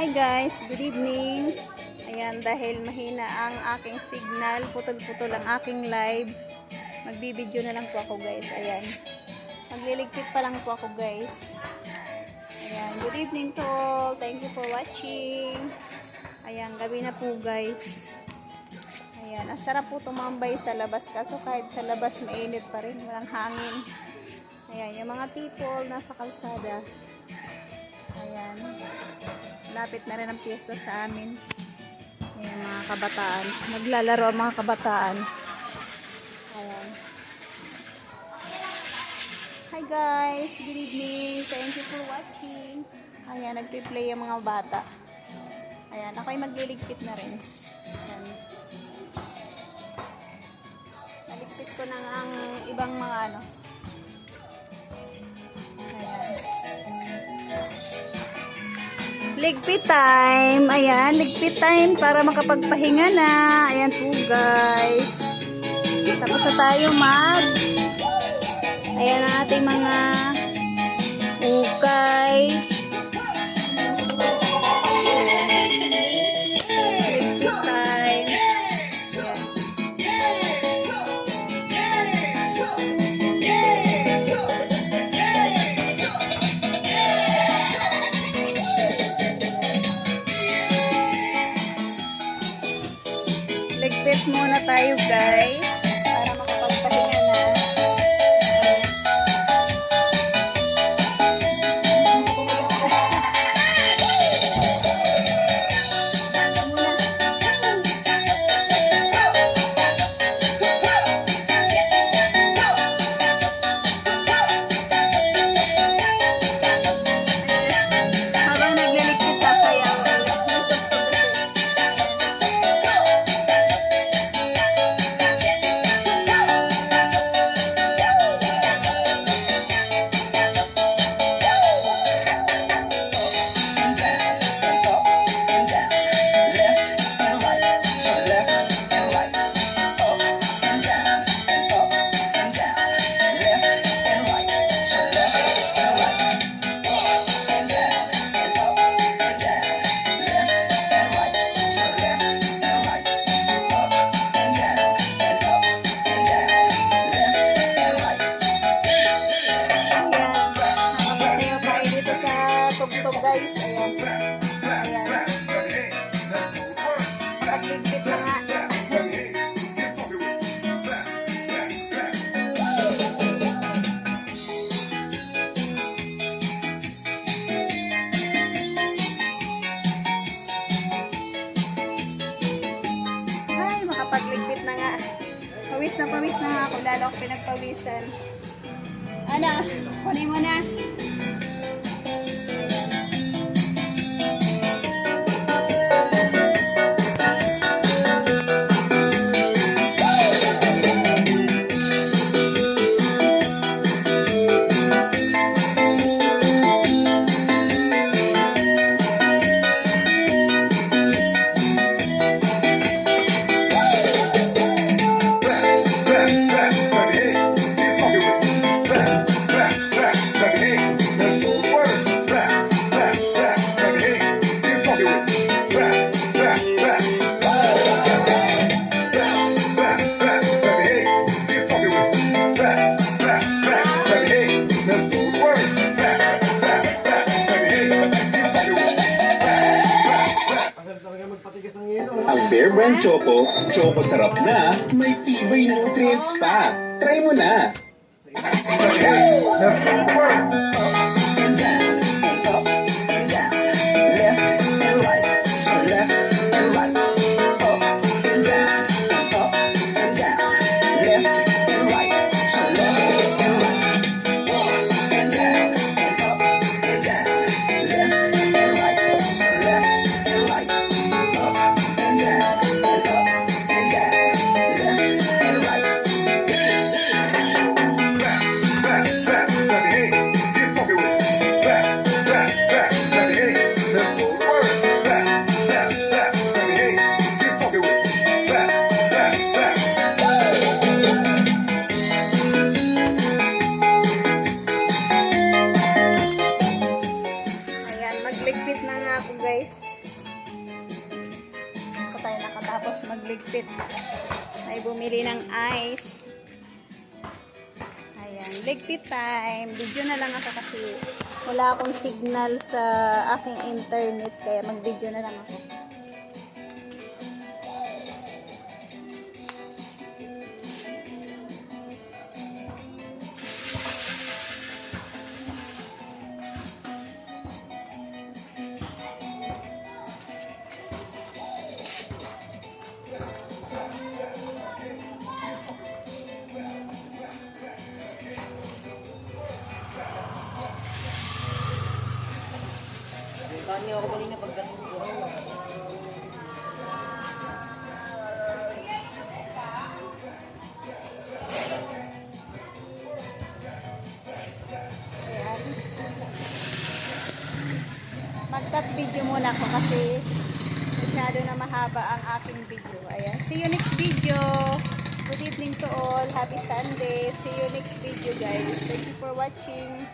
Hi guys, good evening. Ayan, dahil mahina ang aking signal, putol-putol ang aking live, magbibideo na lang po ako guys. Ayan, magliligpit pa lang po ako guys. Ayan, good evening to all. Thank you for watching. Ayan, gabi na po guys. Ayan, ang sarap po tumambay sa labas, kaso kahit sa labas mainit pa rin, walang hangin. Ayan, yung mga people nasa kalsada. Ayan, lapit na rin ang piyesta sa amin. Ayan, mga kabataan, naglalaro ang mga kabataan. Ayan. Hi guys, good evening. Thank you for watching. Ayan, nagpi-play ang mga bata. Ayan, ako'y magliligpit na rin. Ayan. Naligpit ko na ang ibang mga ano. Ligpit time. Ayan, ligpit time para makapagpahinga na. Ayan po guys. Tapos na tayo ayan ang ating mga ukay. Ligpit time. Ligpit muna tayo guys para makapagpahinga na. Habang nagliligpit sasayaw. Guys, ayan. Ayan. Pagligpit na nga. Ay, makapagligpit na nga. Pawis na nga ako. Lalo ako pinagpawisan. Ano? Kunin mo na. Ang Bear Brand Choco, choco sarap na, may tibay nutrients pa. Try mo na! Ayan, magligpit na nga ako guys. magligpit. May bumili ng ice. Ayan, ligpit time. Video na lang ako kasi wala akong signal sa aking internet kaya mag-video na lang ako. Kanyo ako kanina pagdating ko. Ayan. Mag-top video muna ako kasi masyado na mahaba ang aking video. Ayan. See you next video. Good evening to all. Happy Sunday. See you next video guys. Thank you for watching.